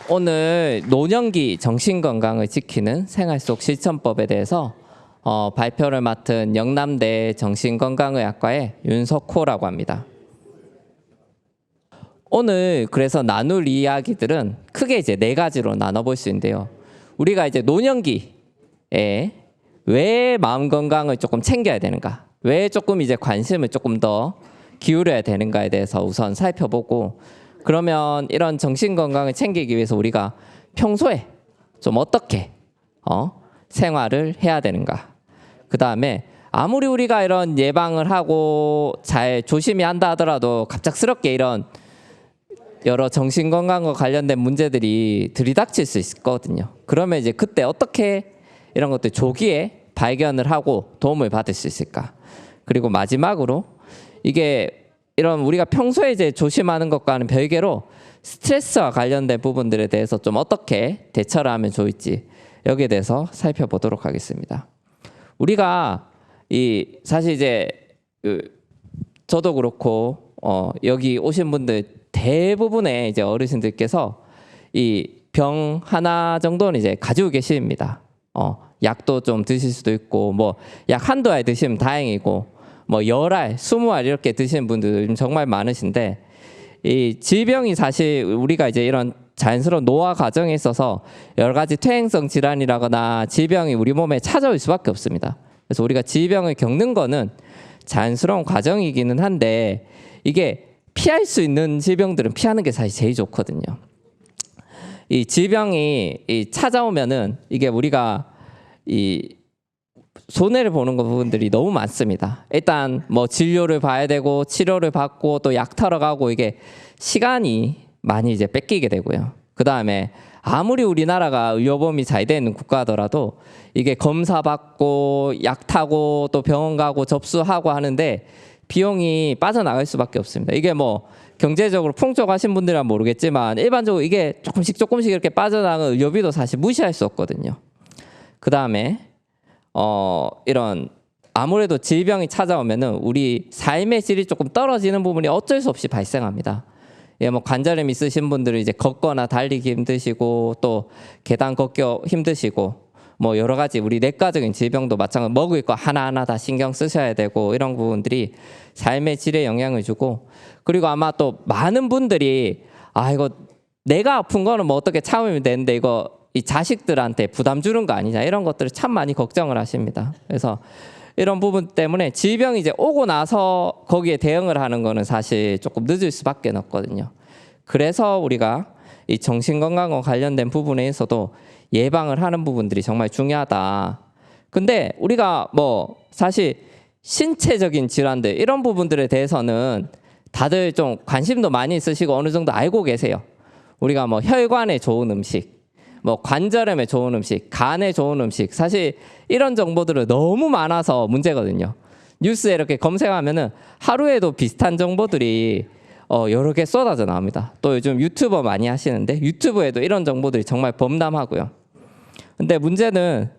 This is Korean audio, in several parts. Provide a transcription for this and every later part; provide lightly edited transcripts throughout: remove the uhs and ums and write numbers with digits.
오늘 노년기 정신건강을 지키는 생활 속 실천법에 대해서 발표를 맡은 영남대 정신건강의학과의 윤석호라고 합니다. 오늘 그래서 나눌 이야기들은 크게 이제 4가지로 나눠볼 수 있는데요. 우리가 이제 노년기에 왜 마음 건강을 조금 챙겨야 되는가, 왜 조금 이제 관심을 조금 더 기울여야 되는가에 대해서 우선 살펴보고, 그러면 이런 정신 건강을 챙기기 위해서 우리가 평소에 좀 어떻게 생활을 해야 되는가, 그 다음에 아무리 우리가 이런 예방을 하고 잘 조심히 한다 하더라도 갑작스럽게 이런 여러 정신 건강과 관련된 문제들이 들이닥칠 수 있거든요. 그러면 이제 그때 어떻게 이런 것들 조기에 발견을 하고 도움을 받을 수 있을까? 그리고 마지막으로 이게 이런 우리가 평소에 이제 조심하는 것과는 별개로 스트레스와 관련된 부분들에 대해서 좀 어떻게 대처를 하면 좋을지, 여기에 대해서 살펴보도록 하겠습니다. 우리가 사실 이제 저도 그렇고 여기 오신 분들 대부분의 이제 어르신들께서 이 병 하나 정도는 이제 가지고 계십니다. 약도 좀 드실 수도 있고, 뭐 약 한두 알 드시면 다행이고, 뭐 10알, 20알 이렇게 드시는 분들 정말 많으신데, 이 질병이 사실 우리가 이제 이런 자연스러운 노화 과정에 있어서 여러 가지 퇴행성 질환이라거나 질병이 우리 몸에 찾아올 수밖에 없습니다. 그래서 우리가 질병을 겪는 거는 자연스러운 과정이기는 한데, 이게 피할 수 있는 질병들은 피하는 게 사실 제일 좋거든요. 이 질병이 찾아오면은 이게 우리가 손해를 보는 부분들이 너무 많습니다. 일단 뭐 진료를 봐야 되고 치료를 받고 또 약 타러 가고, 이게 시간이 많이 이제 뺏기게 되고요. 그 다음에 아무리 우리나라가 의료보험이 잘 되어 있는 국가더라도 이게 검사 받고 약 타고 또 병원 가고 접수하고 하는데 비용이 빠져나갈 수밖에 없습니다. 이게 뭐 경제적으로 풍족하신 분들은 모르겠지만 일반적으로 이게 조금씩 이렇게 빠져나가는 의료비도 사실 무시할 수 없거든요. 그 다음에 이런 아무래도 질병이 찾아오면은 우리 삶의 질이 조금 떨어지는 부분이 어쩔 수 없이 발생합니다. 예, 뭐 관절염 있으신 분들은 이제 걷거나 달리기 힘드시고, 또 계단 걷기 힘드시고, 뭐 여러 가지 우리 내과적인 질병도 마찬가지로 먹을 거 하나하나 다 신경 쓰셔야 되고, 이런 부분들이 삶의 질에 영향을 주고, 그리고 아마 또 많은 분들이 이거 내가 아픈 거는 뭐 어떻게 참으면 되는데 이거 이 자식들한테 부담 주는 거 아니냐, 이런 것들을 참 많이 걱정을 하십니다. 그래서 이런 부분 때문에 질병이 이제 오고 나서 거기에 대응을 하는 거는 사실 조금 늦을 수밖에 없거든요. 그래서 우리가 이 정신건강과 관련된 부분에서도 예방을 하는 부분들이 정말 중요하다. 근데 우리가 뭐 사실 신체적인 질환들 이런 부분들에 대해서는 다들 좀 관심도 많이 있으시고 어느 정도 알고 계세요. 우리가 뭐 혈관에 좋은 음식, 뭐 관절염에 좋은 음식, 간에 좋은 음식, 사실 이런 정보들은 너무 많아서 문제거든요. 뉴스에 이렇게 검색하면은 하루에도 비슷한 정보들이 여러 개 쏟아져 나옵니다. 또 요즘 유튜버 많이 하시는데 유튜브에도 이런 정보들이 정말 범람하고요. 근데 문제는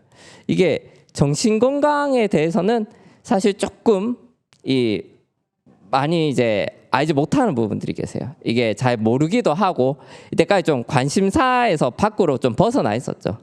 이게 정신건강에 대해서는 사실 조금 많이 이제 알지 못하는 부분들이 계세요. 이게 잘 모르기도 하고, 이때까지 좀 관심사에서 밖으로 좀 벗어나 있었죠.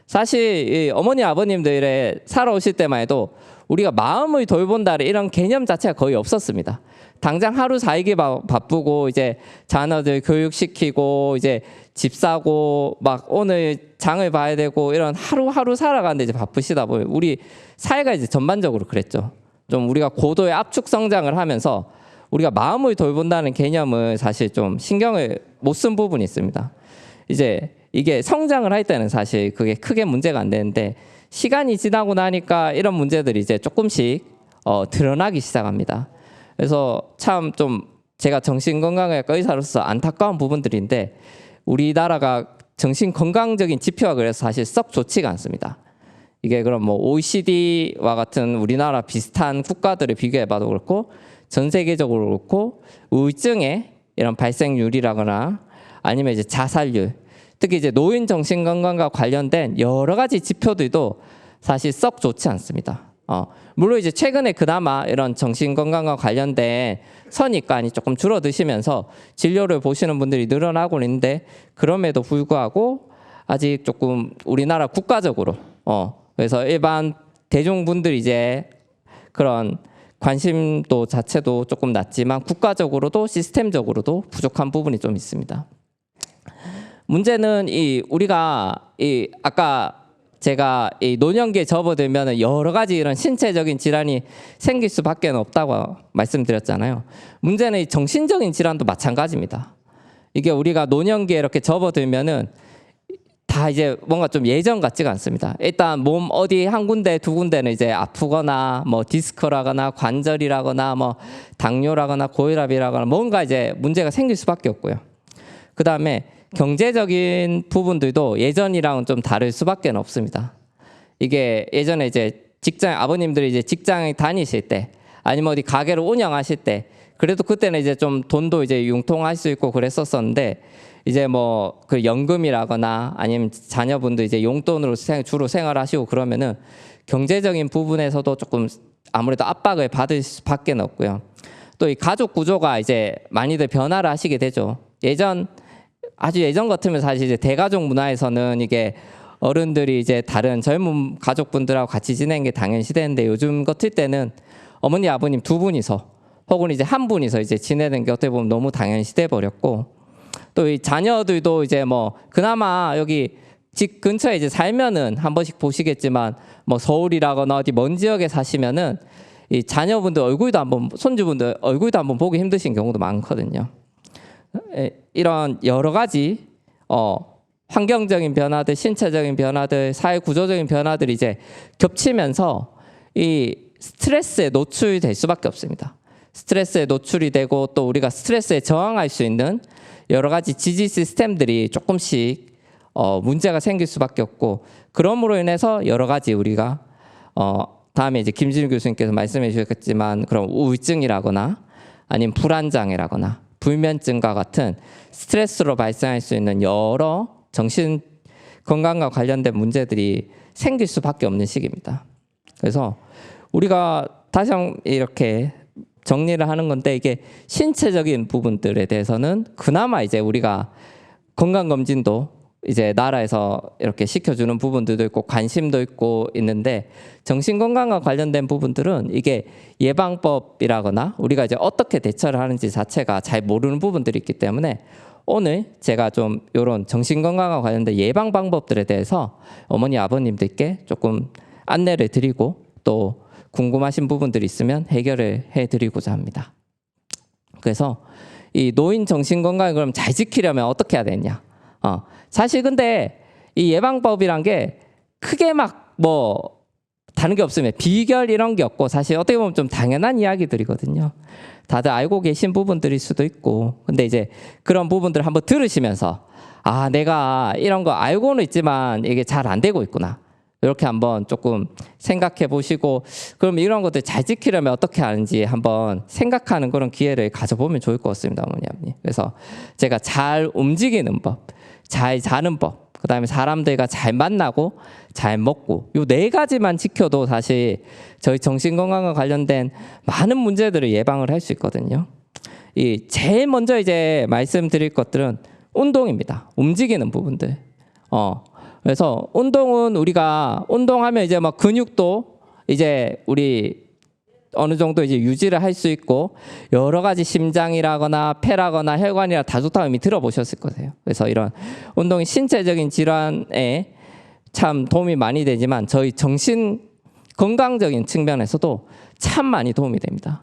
사실 이 어머니 아버님들의 살아오실 때만 해도 우리가 마음을 돌본다는 이런 개념 자체가 거의 없었습니다. 당장 하루 살기 바쁘고, 이제 자녀들 교육시키고, 이제 집 사고, 막 오늘 장을 봐야 되고, 이런 하루하루 살아가는데 이제 바쁘시다 보면 우리 사회가 이제 전반적으로 그랬죠. 좀 우리가 고도의 압축 성장을 하면서 우리가 마음을 돌본다는 개념을 사실 좀 신경을 못 쓴 부분이 있습니다. 이제 이게 성장을 할 때는 사실 그게 크게 문제가 안 되는데, 시간이 지나고 나니까 이런 문제들이 이제 조금씩 드러나기 시작합니다. 그래서 참 좀 제가 정신건강의학과 의사로서 안타까운 부분들인데, 우리나라가 정신건강적인 지표가 그래서 사실 썩 좋지가 않습니다. 이게 그럼 뭐 OECD와 같은 우리나라 비슷한 국가들을 비교해봐도 그렇고, 전 세계적으로 그렇고, 우울증의 이런 발생률이라거나 아니면 이제 자살률, 특히 이제 노인 정신건강과 관련된 여러 가지 지표들도 사실 썩 좋지 않습니다. 물론 이제 최근에 그나마 이런 정신건강과 관련된 선입관이 조금 줄어드시면서 진료를 보시는 분들이 늘어나고 있는데 그럼에도 불구하고 아직 조금 우리나라 국가적으로 그래서 일반 대중분들이 이제 그런 관심도 자체도 조금 낮지만 국가적으로도 시스템적으로도 부족한 부분이 좀 있습니다. 문제는 우리가 아까 제가 이 노년기에 접어들면 여러 가지 이런 신체적인 질환이 생길 수밖에 없다고 말씀드렸잖아요. 문제는 이 정신적인 질환도 마찬가지입니다. 이게 우리가 노년기에 이렇게 접어들면은 다 이제 뭔가 좀 예전 같지가 않습니다. 일단 몸 어디 한 군데 두 군데는 이제 아프거나 뭐 디스크라거나 관절이라거나 뭐 당뇨라거나 고혈압이라거나 뭔가 이제 문제가 생길 수밖에 없고요. 그 다음에 경제적인 부분들도 예전이랑은 좀 다를 수밖에 없습니다. 이게 예전에 이제 아버님들이 이제 직장에 다니실 때 아니면 어디 가게를 운영하실 때 그래도 그때는 이제 좀 돈도 이제 융통할 수 있고 그랬었는데 이제 뭐 그 연금이라거나 아니면 자녀분들 이제 용돈으로 주로 생활하시고 그러면은 경제적인 부분에서도 조금 아무래도 압박을 받을 수밖에 없고요. 또 이 가족 구조가 이제 많이들 변화를 하시게 되죠. 아주 예전 같으면 사실 이제 대가족 문화에서는 이게 어른들이 이제 다른 젊은 가족분들하고 같이 지내는 게 당연시되는데 요즘 같을 때는 어머니 아버님 두 분이서 혹은 이제 한 분이서 이제 지내는 게 어떻게 보면 너무 당연시돼 버렸고 또 이 자녀들도 이제 뭐 그나마 여기 집 근처에 이제 살면은 한 번씩 보시겠지만 뭐 서울이라거나 어디 먼 지역에 사시면은 이 자녀분들 손주분들 얼굴도 한번 보기 힘드신 경우도 많거든요. 이런 여러 가지 환경적인 변화들, 신체적인 변화들, 사회 구조적인 변화들이 이제 겹치면서 이 스트레스에 노출될 수밖에 없습니다. 스트레스에 노출이 되고 또 우리가 스트레스에 저항할 수 있는 여러 가지 지지 시스템들이 조금씩 문제가 생길 수밖에 없고 그럼으로 인해서 여러 가지 우리가 다음에 이제 김진우 교수님께서 말씀해 주셨겠지만 그런 우울증이라거나 아니면 불안장애라거나 불면증과 같은 스트레스로 발생할 수 있는 여러 정신 건강과 관련된 문제들이 생길 수밖에 없는 시기입니다. 그래서 우리가 다시 이렇게 정리를 하는 건데 이게 신체적인 부분들에 대해서는 그나마 이제 우리가 건강검진도 이제 나라에서 이렇게 시켜주는 부분들도 있고 관심도 있고 있는데 정신건강과 관련된 부분들은 이게 예방법이라거나 우리가 이제 어떻게 대처를 하는지 자체가 잘 모르는 부분들이 있기 때문에 오늘 제가 좀 이런 정신건강과 관련된 예방 방법들에 대해서 어머니 아버님들께 조금 안내를 드리고 또 궁금하신 부분들이 있으면 해결을 해드리고자 합니다. 그래서 이 노인 정신건강을 그럼 잘 지키려면 어떻게 해야 되냐? 사실 근데 이 예방법이란 게 크게 막 뭐 다른 게 없으면 비결 이런 게 없고 사실 어떻게 보면 좀 당연한 이야기들이거든요. 다들 알고 계신 부분들일 수도 있고 근데 이제 그런 부분들을 한번 들으시면서 내가 이런 거 알고는 있지만 이게 잘 안 되고 있구나. 이렇게 한번 조금 생각해 보시고 그럼 이런 것들 잘 지키려면 어떻게 하는지 한번 생각하는 그런 기회를 가져보면 좋을 것 같습니다, 어머니 아버님. 그래서 제가 잘 움직이는 법, 잘 자는 법, 그 다음에 사람들과 잘 만나고 잘 먹고 요 4가지만 지켜도 사실 저희 정신건강과 관련된 많은 문제들을 예방을 할 수 있거든요. 이 제일 먼저 이제 말씀드릴 것들은 운동입니다. 움직이는 부분들. 그래서 운동은 우리가 운동하면 이제 막 근육도 이제 우리 어느 정도 이제 유지를 할 수 있고 여러 가지 심장이라거나 폐라거나 혈관이라 다 좋다고 이미 들어보셨을 거예요. 그래서 이런 운동이 신체적인 질환에 참 도움이 많이 되지만 저희 정신 건강적인 측면에서도 참 많이 도움이 됩니다.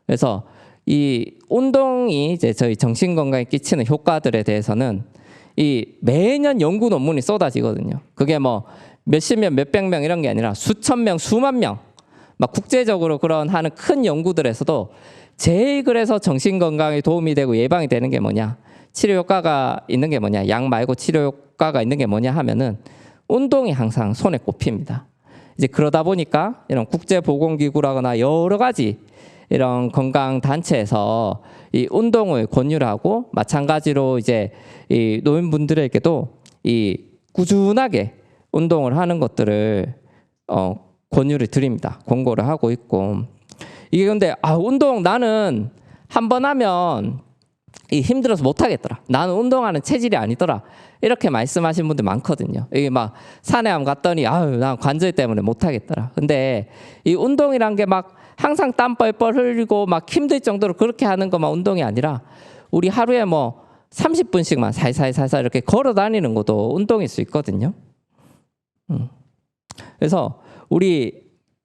그래서 이 운동이 이제 저희 정신 건강에 끼치는 효과들에 대해서는 이 매년 연구 논문이 쏟아지거든요. 그게 뭐 몇십 명, 몇백 명 이런 게 아니라 수천 명, 수만 명, 막 국제적으로 그런 하는 큰 연구들에서도 제일 그래서 정신 건강에 도움이 되고 예방이 되는 게 뭐냐, 치료 효과가 있는 게 뭐냐, 약 말고 치료 효과가 있는 게 뭐냐 하면은 운동이 항상 손에 꼽힙니다. 이제 그러다 보니까 이런 국제보건기구라거나 여러 가지 이런 건강 단체에서 이 운동을 권유를 하고 마찬가지로 이제 이 노인분들에게도 이 꾸준하게 운동을 하는 것들을 권유를 드립니다. 권고를 하고 있고. 이게 근데 운동 나는 한 번 하면 이 힘들어서 못 하겠더라. 나는 운동하는 체질이 아니더라. 이렇게 말씀하신 분들 많거든요. 이게 막 산에 한번 갔더니 난 관절 때문에 못 하겠더라. 근데 이 운동이란 게 막 항상 땀 뻘뻘 흘리고 막 힘들 정도로 그렇게 하는 것만 운동이 아니라 우리 하루에 뭐 30분씩만 살살살살 이렇게 걸어 다니는 것도 운동일 수 있거든요. 그래서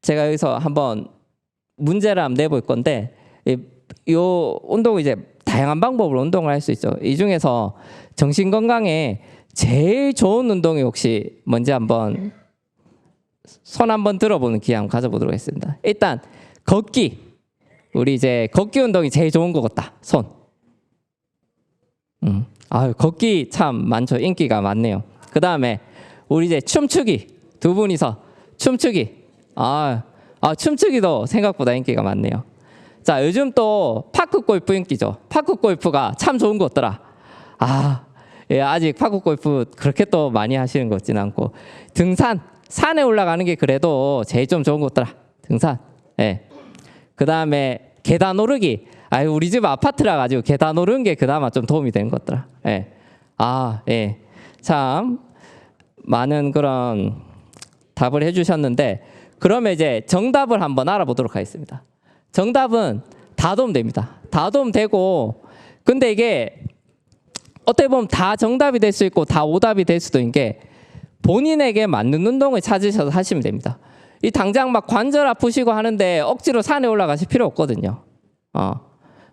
제가 여기서 한번 문제를 한번 내볼 건데 이 운동은 이제 다양한 방법으로 운동을 할 수 있죠. 이 중에서 정신 건강에 제일 좋은 운동이 혹시 뭔지 한번 손 한번 들어보는 기회 한번 가져보도록 하겠습니다. 일단 걷기. 우리 이제 걷기 운동이 제일 좋은 것 같다. 손. 걷기 참 많죠. 인기가 많네요. 그 다음에 우리 이제 춤추기. 두 분이서 춤추기. 춤추기도 생각보다 인기가 많네요. 자, 요즘 또 파크 골프 인기죠. 파크 골프가 참 좋은 것 같더라. 아직 파크 골프 그렇게 또 많이 하시는 것 같지는 않고. 등산, 산에 올라가는 게 그래도 제일 좀 좋은 것 같더라. 등산. 예. 그 다음에 계단 오르기. 우리 집 아파트라 가지고 계단 오르는 게 그나마 좀 도움이 되는 것 같더라. 예. 예. 참 많은 그런 답을 해주셨는데, 그러면 이제 정답을 한번 알아보도록 하겠습니다. 정답은 다 도움됩니다. 다 도움되고, 근데 이게 어떻게 보면 다 정답이 될 수 있고 다 오답이 될 수도 있는 게 본인에게 맞는 운동을 찾으셔서 하시면 됩니다. 이 당장 막 관절 아프시고 하는데 억지로 산에 올라가실 필요 없거든요.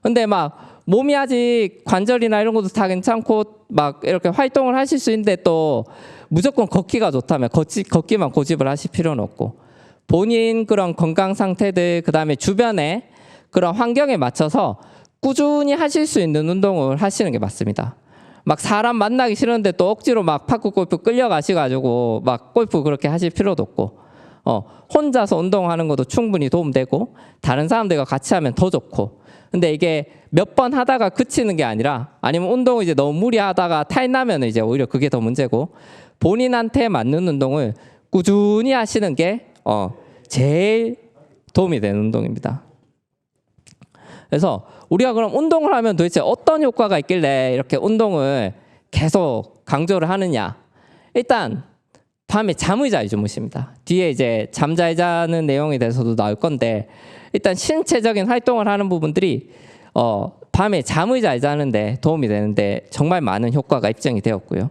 근데 막 몸이 아직 관절이나 이런 것도 다 괜찮고 막 이렇게 활동을 하실 수 있는데 또 무조건 걷기가 좋다면 걷기만 고집을 하실 필요는 없고, 본인 그런 건강 상태들, 그 다음에 주변에 그런 환경에 맞춰서 꾸준히 하실 수 있는 운동을 하시는 게 맞습니다. 막 사람 만나기 싫은데 또 억지로 막 파크 골프 끌려가셔가지고 막 골프 그렇게 하실 필요도 없고, 혼자서 운동하는 것도 충분히 도움되고 다른 사람들과 같이 하면 더 좋고. 근데 이게 몇 번 하다가 그치는 게 아니라, 아니면 운동을 이제 너무 무리하다가 탈나면 이제 오히려 그게 더 문제고, 본인한테 맞는 운동을 꾸준히 하시는 게 제일 도움이 되는 운동입니다. 그래서 우리가 그럼 운동을 하면 도대체 어떤 효과가 있길래 이렇게 운동을 계속 강조를 하느냐. 일단 밤에 잠을 잘 주무십니다. 뒤에 이제 잠 잘 자는 내용에 대해서도 나올 건데, 일단 신체적인 활동을 하는 부분들이 밤에 잠을 잘 자는데 도움이 되는데 정말 많은 효과가 입증이 되었고요.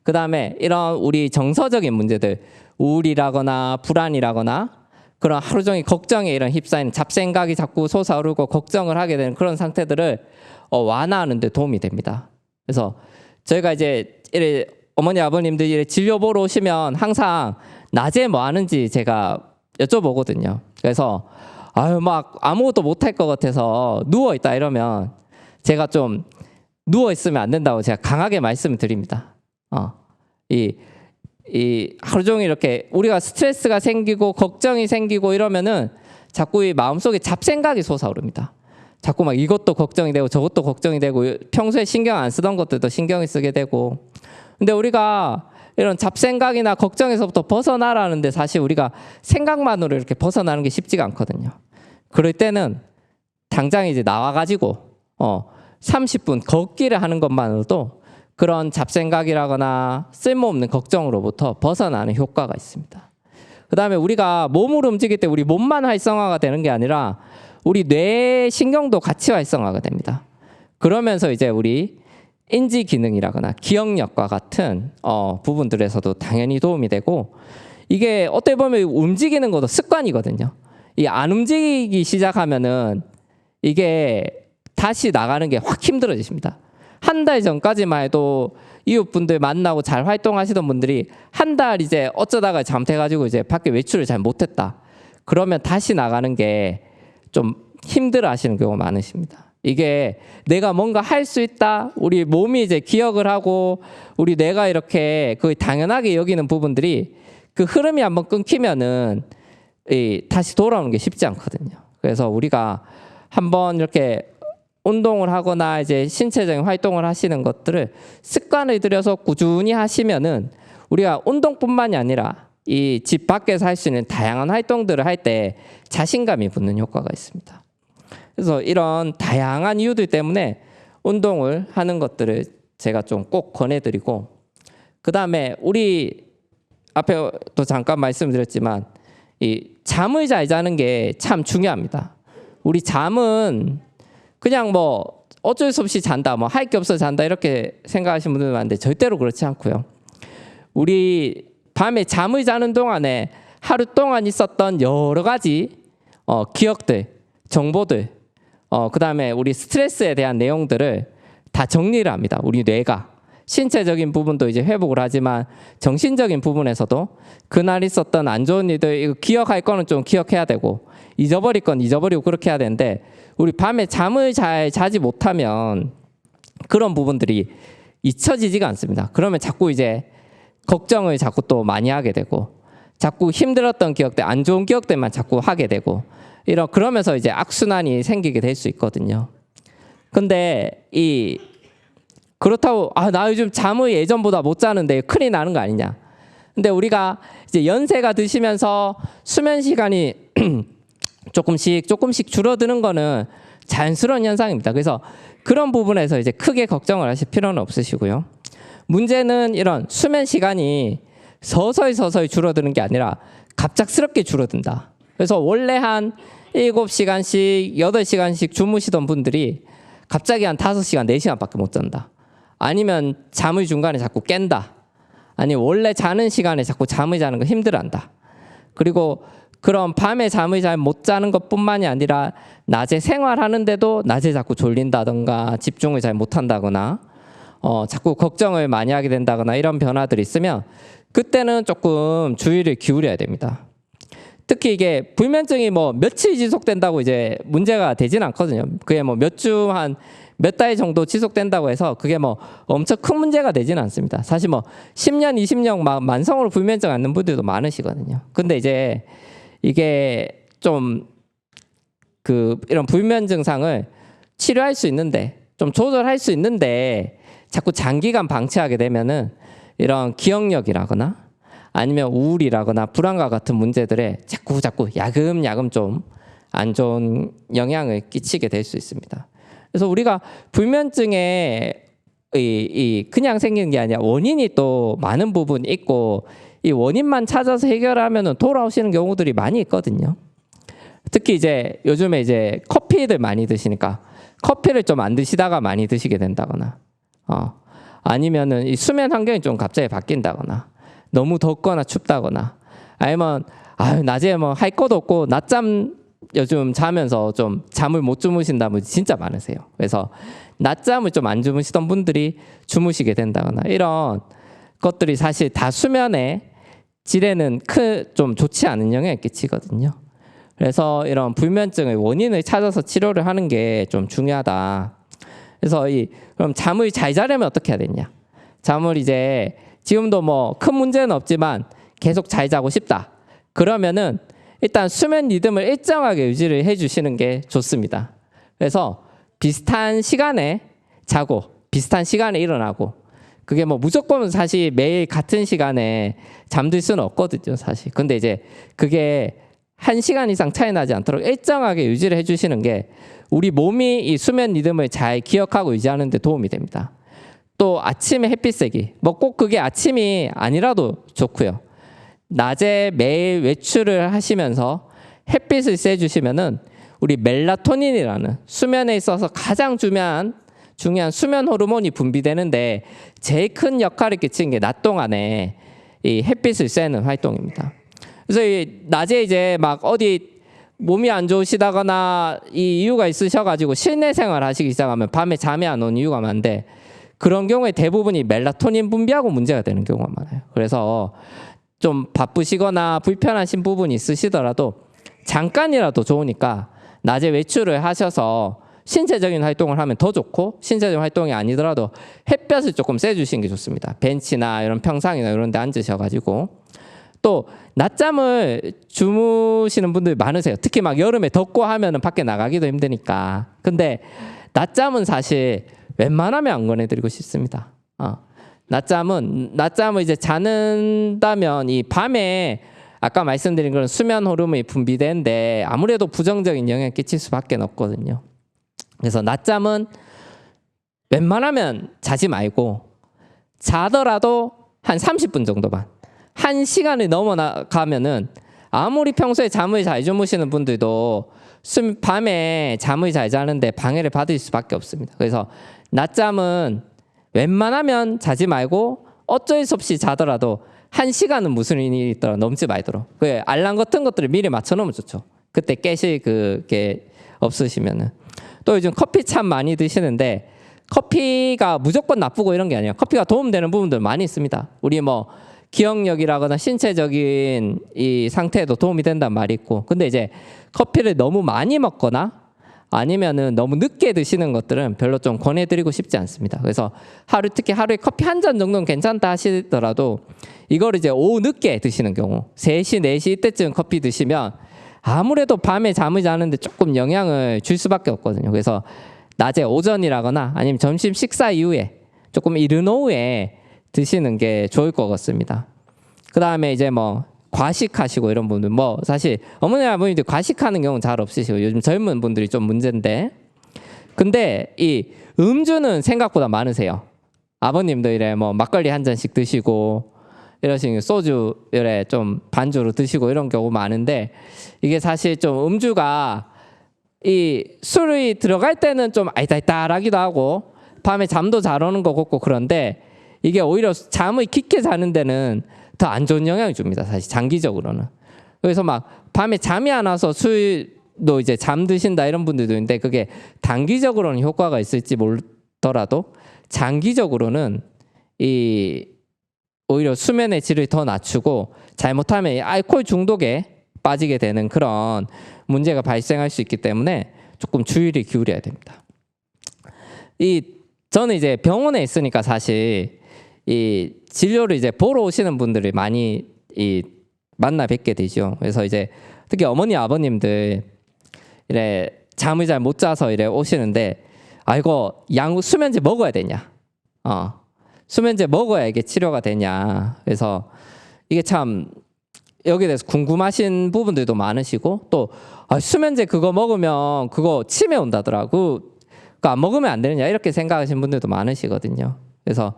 그 다음에 이런 우리 정서적인 문제들, 우울이라거나 불안이라거나 그런 하루 종일 걱정에 이런 휩싸이는 잡생각이 자꾸 솟아오르고 걱정을 하게 되는 그런 상태들을 완화하는 데 도움이 됩니다. 그래서 저희가 이제 어머니 아버님들이 진료 보러 오시면 항상 낮에 뭐 하는지 제가 여쭤보거든요. 그래서 막 아무것도 못할 것 같아서 누워있다 이러면 제가 좀 누워있으면 안 된다고 제가 강하게 말씀을 드립니다. 이 하루 종일 이렇게 우리가 스트레스가 생기고 걱정이 생기고 이러면은 자꾸 이 마음속에 잡생각이 솟아오릅니다. 자꾸 막 이것도 걱정이 되고 저것도 걱정이 되고 평소에 신경 안 쓰던 것들도 신경을 쓰게 되고. 근데 우리가 이런 잡생각이나 걱정에서부터 벗어나라는데 사실 우리가 생각만으로 이렇게 벗어나는 게 쉽지가 않거든요. 그럴 때는 당장 이제 나와가지고 30분 걷기를 하는 것만으로도 그런 잡생각이라거나 쓸모없는 걱정으로부터 벗어나는 효과가 있습니다. 그 다음에 우리가 몸을 움직일 때 우리 몸만 활성화가 되는 게 아니라 우리 뇌 신경도 같이 활성화가 됩니다. 그러면서 이제 우리 인지 기능이라거나 기억력과 같은 부분들에서도 당연히 도움이 되고, 이게 어떻게 보면 움직이는 것도 습관이거든요. 이 안 움직이기 시작하면은 이게 다시 나가는 게 확 힘들어지십니다. 한 달 전까지만 해도 이웃분들 만나고 잘 활동하시던 분들이 한 달 이제 어쩌다가 잘못해가지고 이제 밖에 외출을 잘 못했다. 그러면 다시 나가는 게 좀 힘들어 하시는 경우가 많으십니다. 이게 내가 뭔가 할 수 있다, 우리 몸이 이제 기억을 하고 우리 뇌가 이렇게 거의 당연하게 여기는 부분들이 그 흐름이 한번 끊기면은 다시 돌아오는 게 쉽지 않거든요. 그래서 우리가 한번 이렇게 운동을 하거나 이제 신체적인 활동을 하시는 것들을 습관을 들여서 꾸준히 하시면은 우리가 운동뿐만이 아니라 이 집 밖에서 할 수 있는 다양한 활동들을 할 때 자신감이 붙는 효과가 있습니다. 그래서 이런 다양한 이유들 때문에 운동을 하는 것들을 제가 좀 꼭 권해드리고, 그 다음에 우리 앞에도 잠깐 말씀드렸지만 이 잠을 잘 자는 게 참 중요합니다. 우리 잠은 그냥 뭐 어쩔 수 없이 잔다, 뭐 할 게 없어 잔다 이렇게 생각하시는 분들 많은데 절대로 그렇지 않고요. 우리 밤에 잠을 자는 동안에 하루 동안 있었던 여러 가지 기억들, 정보들, 그 다음에 우리 스트레스에 대한 내용들을 다 정리를 합니다. 우리 뇌가. 신체적인 부분도 이제 회복을 하지만 정신적인 부분에서도 그날 있었던 안 좋은 일들, 이거 기억할 거는 좀 기억해야 되고 잊어버릴 건 잊어버리고 그렇게 해야 되는데, 우리 밤에 잠을 잘 자지 못하면 그런 부분들이 잊혀지지가 않습니다. 그러면 자꾸 이제 걱정을 자꾸 또 많이 하게 되고, 자꾸 힘들었던 기억들, 안 좋은 기억들만 자꾸 하게 되고, 그러면서 이제 악순환이 생기게 될 수 있거든요. 근데 그렇다고 나 요즘 잠을 예전보다 못 자는데 큰일 나는 거 아니냐. 근데 우리가 이제 연세가 드시면서 수면 시간이 조금씩 줄어드는 거는 자연스러운 현상입니다. 그래서 그런 부분에서 이제 크게 걱정을 하실 필요는 없으시고요. 문제는 이런 수면 시간이 서서히 줄어드는 게 아니라 갑작스럽게 줄어든다. 그래서 원래 한 7시간씩, 8시간씩 주무시던 분들이 갑자기 한 5시간, 4시간밖에 못 잔다. 아니면 잠을 중간에 자꾸 깬다. 아니 원래 자는 시간에 자꾸 잠을 자는 거 힘들어한다. 그리고 그런 밤에 잠을 잘 못 자는 것뿐만이 아니라 낮에 생활하는데도 낮에 자꾸 졸린다던가 집중을 잘 못한다거나 자꾸 걱정을 많이 하게 된다거나 이런 변화들이 있으면 그때는 조금 주의를 기울여야 됩니다. 특히 이게 불면증이 뭐 며칠 지속된다고 이제 문제가 되진 않거든요. 그게 뭐 몇 주, 한 몇 달 정도 지속된다고 해서 그게 뭐 엄청 큰 문제가 되지는 않습니다. 사실 뭐 10년, 20년 막 만성으로 불면증 앓는 분들도 많으시거든요. 근데 이제 이게 좀 이런 불면 증상을 치료할 수 있는데, 좀 조절할 수 있는데 자꾸 장기간 방치하게 되면은 이런 기억력이라거나 아니면 우울이라거나 불안과 같은 문제들에 자꾸 야금야금 좀 안 좋은 영향을 끼치게 될 수 있습니다. 그래서 우리가 불면증에 그냥 생기는 게 아니라 원인이 또 많은 부분이 있고, 이 원인만 찾아서 해결하면은 돌아오시는 경우들이 많이 있거든요. 특히 이제 요즘에 이제 커피들 많이 드시니까 커피를 좀 안 드시다가 많이 드시게 된다거나, 아니면은 이 수면 환경이 좀 갑자기 바뀐다거나, 너무 덥거나 춥다거나, 아니면 낮에 뭐 할 것도 없고 낮잠 요즘 자면서 좀 잠을 못 주무신다 분이 진짜 많으세요. 그래서 낮잠을 좀 안 주무시던 분들이 주무시게 된다거나, 이런 것들이 사실 다 수면의 질에는 좀 좋지 않은 영향을 끼치거든요. 그래서 이런 불면증의 원인을 찾아서 치료를 하는 게 좀 중요하다. 그래서 그럼 잠을 잘 자려면 어떻게 해야 되냐? 잠을 이제 지금도 뭐 큰 문제는 없지만 계속 잘 자고 싶다. 그러면은 일단 수면 리듬을 일정하게 유지를 해주시는 게 좋습니다. 그래서 비슷한 시간에 자고 비슷한 시간에 일어나고, 그게 뭐 무조건 사실 매일 같은 시간에 잠들 수는 없거든요, 사실. 근데 이제 그게 1시간 이상 차이 나지 않도록 일정하게 유지를 해주시는 게 우리 몸이 이 수면 리듬을 잘 기억하고 유지하는 데 도움이 됩니다. 또 아침에 햇빛 쐬기, 뭐 꼭 그게 아침이 아니라도 좋고요. 낮에 매일 외출을 하시면서 햇빛을 쐬주시면은 우리 멜라토닌이라는 수면에 있어서 가장 중요한 수면 호르몬이 분비되는데 제일 큰 역할을 끼치는 게 낮 동안에 이 햇빛을 쐬는 활동입니다. 그래서 낮에 이제 막 어디 몸이 안 좋으시다거나 이 이유가 있으셔가지고 실내 생활 하시기 시작하면 밤에 잠이 안 오는 이유가 많은데, 그런 경우에 대부분이 멜라토닌 분비하고 문제가 되는 경우가 많아요. 그래서 좀 바쁘시거나 불편하신 부분이 있으시더라도 잠깐이라도 좋으니까 낮에 외출을 하셔서 신체적인 활동을 하면 더 좋고, 신체적인 활동이 아니더라도 햇볕을 조금 쐬주시는 게 좋습니다. 벤치나 이런 평상이나 이런 데 앉으셔가지고. 또 낮잠을 주무시는 분들이 많으세요. 특히 막 여름에 덥고 하면은 밖에 나가기도 힘드니까. 근데 낮잠은 사실 웬만하면 안 권해드리고 싶습니다. 낮잠을 이제 자는다면 이 밤에 아까 말씀드린 그런 수면 호르몬이 분비되는데 아무래도 부정적인 영향을 끼칠 수밖에 없거든요. 그래서 낮잠은 웬만하면 자지 말고 자더라도 한 30분 정도만. 1시간이 넘어가면은 아무리 평소에 잠을 잘 주무시는 분들도 밤에 잠을 잘 자는데 방해를 받을 수밖에 없습니다. 그래서 낮잠은 웬만하면 자지 말고 어쩔 수 없이 자더라도 1시간은 무슨 일이 있더라도 넘지 말도록. 그 알람 같은 것들을 미리 맞춰놓으면 좋죠. 그때 깨실 그게 없으시면은. 또 요즘 커피 참 많이 드시는데 커피가 무조건 나쁘고 이런 게 아니에요. 커피가 도움되는 부분들 많이 있습니다. 우리 뭐 기억력이라거나 신체적인 이 상태에도 도움이 된단 말이 있고, 근데 이제 커피를 너무 많이 먹거나 아니면은 너무 늦게 드시는 것들은 별로 좀 권해드리고 싶지 않습니다. 그래서 특히 하루에 커피 한 잔 정도는 괜찮다 하시더라도 이걸 이제 오후 늦게 드시는 경우 3시, 4시 이때쯤 커피 드시면 아무래도 밤에 잠을 자는데 조금 영향을 줄 수밖에 없거든요. 그래서 낮에 오전이라거나 아니면 점심 식사 이후에 조금 이른 오후에 드시는 게 좋을 것 같습니다. 그 다음에 이제 뭐 과식하시고 이런 분들, 뭐 사실 어머니 아버님들 과식하는 경우는 잘 없으시고 요즘 젊은 분들이 좀 문제인데, 근데 이 음주는 생각보다 많으세요. 아버님도 이래 뭐 막걸리 한 잔씩 드시고 이러시는 소주 이래 좀 반주로 드시고 이런 경우 많은데, 이게 사실 좀 음주가 이 술이 들어갈 때는 좀 알딸딸하기도 하고 밤에 잠도 잘 오는 거 같고 그런데 이게 오히려 잠을 깊게 자는 데는 더 안 좋은 영향을 줍니다. 사실 장기적으로는. 그래서 막 밤에 잠이 안 와서 술도 이제 잠드신다 이런 분들도 있는데 그게 단기적으로는 효과가 있을지 모르더라도 장기적으로는 이 오히려 수면의 질을 더 낮추고 잘못하면 알코올 중독에 빠지게 되는 그런 문제가 발생할 수 있기 때문에 조금 주의를 기울여야 됩니다. 저는 이제 병원에 있으니까 사실 이 진료를 이제 보러 오시는 분들을 많이 만나 뵙게 되죠. 그래서 이제 특히 어머니 아버님들 이래 잠을 잘 못 자서 이래 오시는데 이거 수면제 먹어야 되냐? 수면제 먹어야 이게 치료가 되냐? 그래서 이게 참 여기에 대해서 궁금하신 부분들도 많으시고 또 수면제 그거 먹으면 그거 치매 온다더라고. 그거 안 먹으면 안 되느냐 이렇게 생각하시는 분들도 많으시거든요. 그래서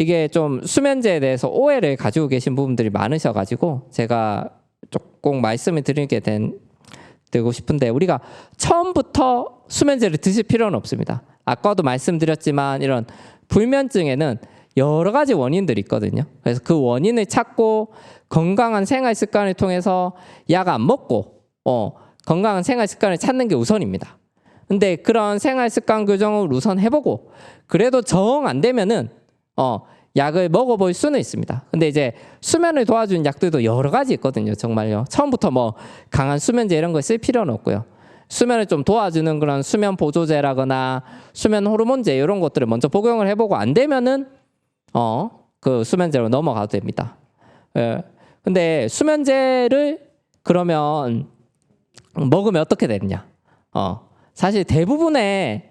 이게 좀 수면제에 대해서 오해를 가지고 계신 부분들이 많으셔가지고 제가 조금 말씀을 드리고 싶은데, 우리가 처음부터 수면제를 드실 필요는 없습니다. 아까도 말씀드렸지만 이런 불면증에는 여러 가지 원인들이 있거든요. 그래서 그 원인을 찾고 건강한 생활 습관을 통해서 약 안 먹고 건강한 생활 습관을 찾는 게 우선입니다. 근데 그런 생활 습관 교정을 우선 해보고 그래도 정 안 되면은 약을 먹어볼 수는 있습니다. 근데 이제 수면을 도와주는 약들도 여러 가지 있거든요. 정말요. 처음부터 뭐 강한 수면제 이런 거 쓸 필요는 없고요. 수면을 좀 도와주는 그런 수면 보조제라거나 수면 호르몬제 이런 것들을 먼저 복용을 해보고 안 되면은 그 수면제로 넘어가도 됩니다. 근데 수면제를 그러면 먹으면 어떻게 되느냐? 사실 대부분의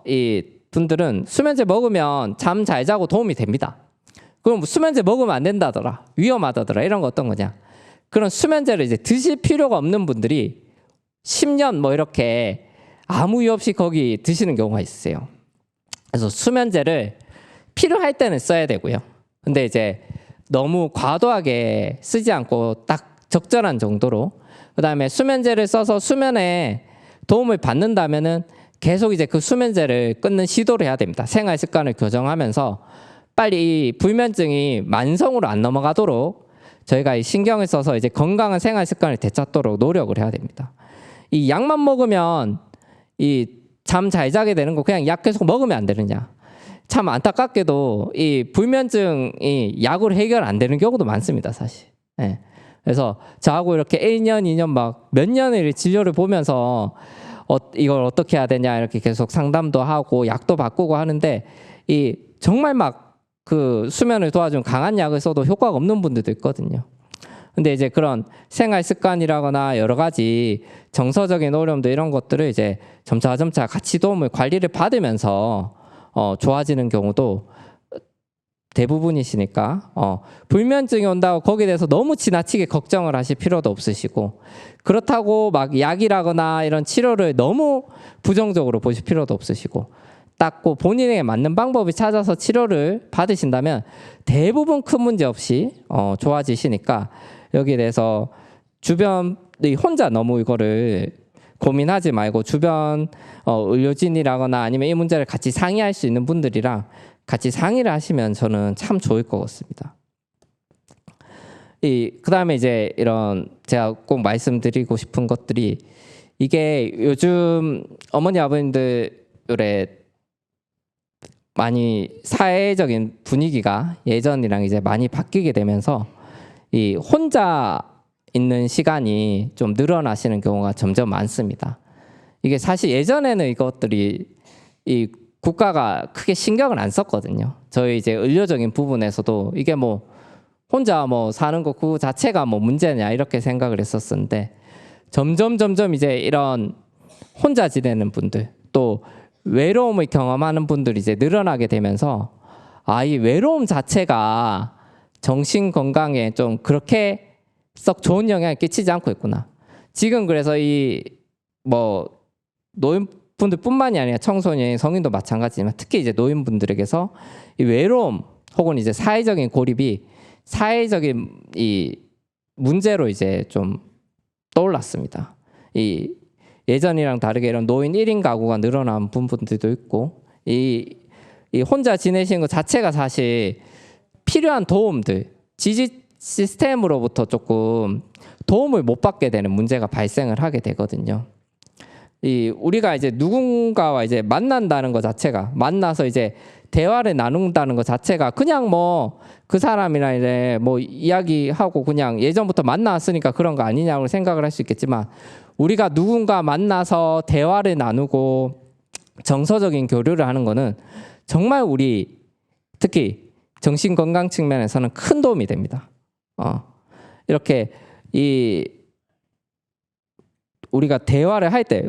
이 분들은 수면제 먹으면 잠 잘 자고 도움이 됩니다. 그럼 수면제 먹으면 안 된다더라, 위험하다더라 이런 거 어떤 거냐? 그런 수면제를 이제 드실 필요가 없는 분들이 10년 뭐 이렇게 아무 이유 없이 거기 드시는 경우가 있으세요. 그래서 수면제를 필요할 때는 써야 되고요. 근데 이제 너무 과도하게 쓰지 않고 딱 적절한 정도로, 그다음에 수면제를 써서 수면에 도움을 받는다면은 계속 이제 그 수면제를 끊는 시도를 해야 됩니다. 생활 습관을 교정하면서 빨리 이 불면증이 만성으로 안 넘어가도록 저희가 이 신경을 써서 이제 건강한 생활 습관을 되찾도록 노력을 해야 됩니다. 이 약만 먹으면 이 잠 잘 자게 되는 거 그냥 약 계속 먹으면 안 되느냐? 참 안타깝게도 이 불면증이 약으로 해결 안 되는 경우도 많습니다, 사실. 네. 그래서 저하고 이렇게 1년, 2년 막 몇 년을 진료를 보면서 이걸 어떻게 해야 되냐 이렇게 계속 상담도 하고 약도 바꾸고 하는데 이 정말 막 그 수면을 도와주는 강한 약을 써도 효과가 없는 분들도 있거든요. 근데 이제 그런 생활 습관이라거나 여러 가지 정서적인 어려움도 이런 것들을 이제 점차 같이 관리를 받으면서 좋아지는 경우도 대부분이시니까 불면증이 온다고 거기에 대해서 너무 지나치게 걱정을 하실 필요도 없으시고, 그렇다고 막 약이라거나 이런 치료를 너무 부정적으로 보실 필요도 없으시고, 딱 본인에게 맞는 방법을 찾아서 치료를 받으신다면 대부분 큰 문제 없이 좋아지시니까, 여기에 대해서 주변이 혼자 너무 이거를 고민하지 말고 주변 의료진이라거나 아니면 이 문제를 같이 상의할 수 있는 분들이랑 같이 상의를 하시면 저는 참 좋을 것 같습니다. 그다음에 이제 이런 제가 꼭 말씀드리고 싶은 것들이, 이게 요즘 어머니 아버님들의 많이 사회적인 분위기가 예전이랑 이제 많이 바뀌게 되면서 이 혼자 있는 시간이 좀 늘어나시는 경우가 점점 많습니다. 이게 사실 예전에는 이것들이 이 국가가 크게 신경을 안 썼거든요. 저희 이제 의료적인 부분에서도 이게 뭐 혼자 뭐 사는 거 그 자체가 뭐 문제냐 이렇게 생각을 했었는데, 점점 이제 이런 혼자 지내는 분들, 또 외로움을 경험하는 분들이 이제 늘어나게 되면서, 이 외로움 자체가 정신 건강에 좀 그렇게 썩 좋은 영향을 끼치지 않고 있구나. 지금 그래서 이 뭐 노인분들뿐만이 아니라 청소년, 성인도 마찬가지지만 특히 이제 노인분들에게서 이 외로움 혹은 이제 사회적인 고립이 사회적인 이 문제로 이제 좀 떠올랐습니다. 이 예전이랑 다르게 이런 노인 1인 가구가 늘어난 분들도 있고, 이 혼자 지내시는 것 자체가 사실 필요한 도움들, 지지 시스템으로부터 조금 도움을 못 받게 되는 문제가 발생을 하게 되거든요. 우리가 이제 누군가와 이제 만난다는 것 자체가, 만나서 이제 대화를 나눈다는 것 자체가 그냥 뭐 그 사람이랑 이제 뭐 이야기하고 그냥 예전부터 만나왔으니까 그런 거 아니냐고 생각을 할 수 있겠지만, 우리가 누군가 만나서 대화를 나누고 정서적인 교류를 하는 거는 정말 우리 특히 정신 건강 측면에서는 큰 도움이 됩니다. 이렇게 우리가 대화를 할 때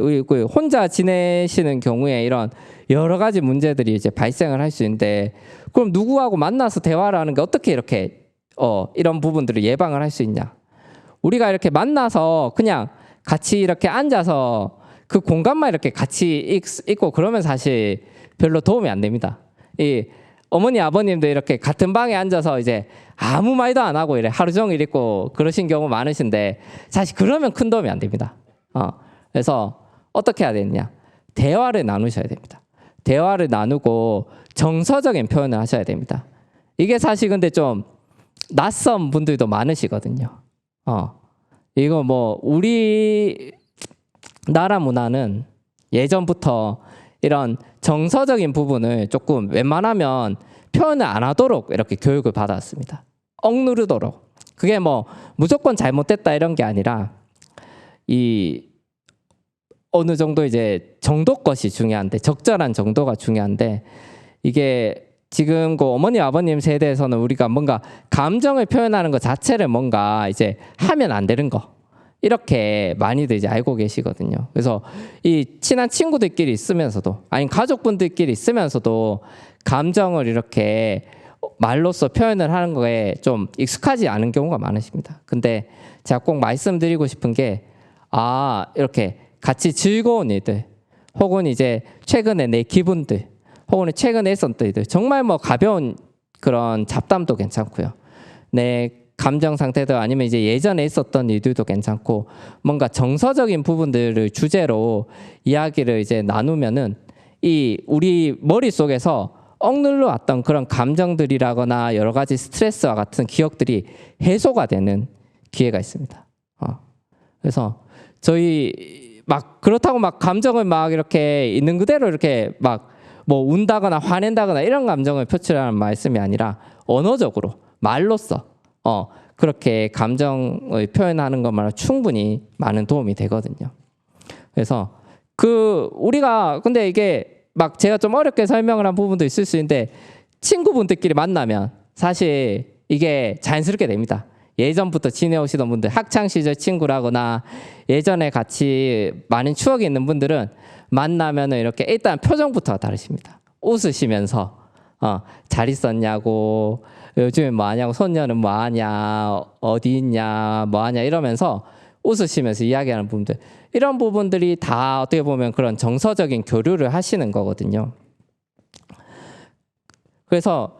혼자 지내시는 경우에 이런 여러 가지 문제들이 이제 발생을 할 수 있는데, 그럼 누구하고 만나서 대화를 하는 게 어떻게 이렇게 이런 부분들을 예방을 할 수 있냐? 우리가 이렇게 만나서 그냥 같이 이렇게 앉아서 그 공간만 이렇게 같이 있고 그러면 사실 별로 도움이 안 됩니다. 어머니 아버님도 이렇게 같은 방에 앉아서 이제 아무 말도 안 하고 이래 하루 종일 있고 그러신 경우 많으신데, 사실 그러면 큰 도움이 안 됩니다. 그래서 어떻게 해야 되느냐? 대화를 나누셔야 됩니다. 대화를 나누고 정서적인 표현을 하셔야 됩니다. 이게 사실 근데 좀 낯선 분들도 많으시거든요. 이거 뭐 우리 나라 문화는 예전부터 이런 정서적인 부분을 조금 웬만하면 표현을 안 하도록 이렇게 교육을 받았습니다. 억누르도록. 그게 뭐 무조건 잘못됐다 이런 게 아니라 어느 정도 이제 정도 것이 중요한데, 적절한 정도가 중요한데, 이게 지금 그 어머니 아버님 세대에서는 우리가 뭔가 감정을 표현하는 것 자체를 뭔가 이제 하면 안 되는 거, 이렇게 많이들 이제 알고 계시거든요. 그래서 이 친한 친구들끼리 있으면서도 아니 가족분들끼리 있으면서도 감정을 이렇게 말로써 표현을 하는 거에 좀 익숙하지 않은 경우가 많으십니다. 근데 제가 꼭 말씀드리고 싶은 게, 이렇게 같이 즐거운 일들, 혹은 이제 최근에 내 기분들, 혹은 최근에 했었던 일들, 정말 뭐 가벼운 그런 잡담도 괜찮고요. 내 감정 상태도 아니면 이제 예전에 있었던 일들도 괜찮고, 뭔가 정서적인 부분들을 주제로 이야기를 이제 나누면은 우리 머릿속에서 억눌러 왔던 그런 감정들이라거나 여러 가지 스트레스와 같은 기억들이 해소가 되는 기회가 있습니다. 그래서 저희 막 그렇다고 막 감정을 막 이렇게 있는 그대로 이렇게 막 뭐 운다거나 화낸다거나 이런 감정을 표출하는 말씀이 아니라, 언어적으로 말로써 그렇게 감정을 표현하는 것만으로 충분히 많은 도움이 되거든요. 그래서 우리가 근데 이게 막 제가 좀 어렵게 설명을 한 부분도 있을 수 있는데, 친구분들끼리 만나면 사실 이게 자연스럽게 됩니다. 예전부터 지내오시던 분들, 학창시절 친구라거나 예전에 같이 많은 추억이 있는 분들은 만나면은 이렇게 일단 표정부터가 다르십니다. 웃으시면서 잘 있었냐고, 요즘에 뭐 하냐고, 손녀는 뭐 하냐, 어디 있냐, 뭐 하냐 이러면서 웃으시면서 이야기하는 부분들, 이런 부분들이 다 어떻게 보면 그런 정서적인 교류를 하시는 거거든요. 그래서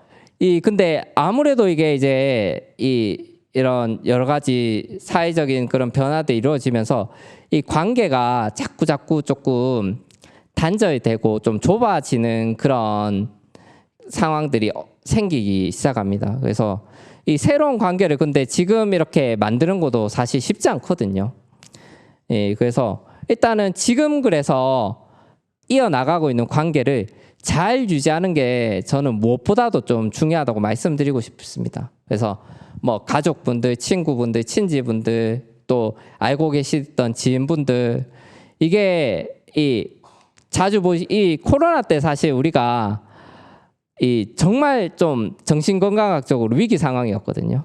근데 아무래도 이게 이제 이런 여러 가지 사회적인 그런 변화들이 이루어지면서 이 관계가 자꾸 조금 단절이 되고 좀 좁아지는 그런 상황들이 생기기 시작합니다. 그래서 이 새로운 관계를 근데 지금 이렇게 만드는 것도 사실 쉽지 않거든요. 예, 그래서 일단은 지금 그래서 이어나가고 있는 관계를 잘 유지하는 게 저는 무엇보다도 좀 중요하다고 말씀드리고 싶습니다. 그래서 뭐 가족분들, 친구분들, 친지분들, 또 알고 계시던 지인분들, 이게 이 코로나 때 사실 우리가 정말 좀 정신건강학적으로 위기 상황이었거든요.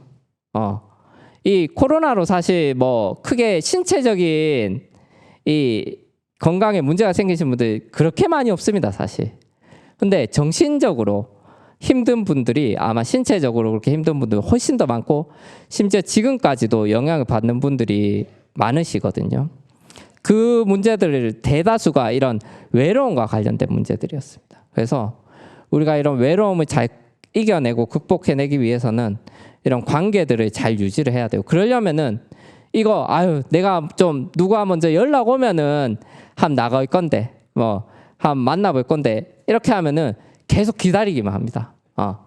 이 코로나로 사실 뭐 크게 신체적인 이 건강에 문제가 생기신 분들 그렇게 많이 없습니다, 사실. 근데 정신적으로 힘든 분들이 아마 신체적으로 그렇게 힘든 분들 훨씬 더 많고, 심지어 지금까지도 영향을 받는 분들이 많으시거든요. 그 문제들 대다수가 이런 외로움과 관련된 문제들이었습니다. 그래서 우리가 이런 외로움을 잘 이겨내고 극복해내기 위해서는 이런 관계들을 잘 유지를 해야 돼요. 그러려면은 내가 좀 누가 먼저 연락 오면은 한 나갈 건데, 뭐 한 만나볼 건데, 이렇게 하면은 계속 기다리기만 합니다.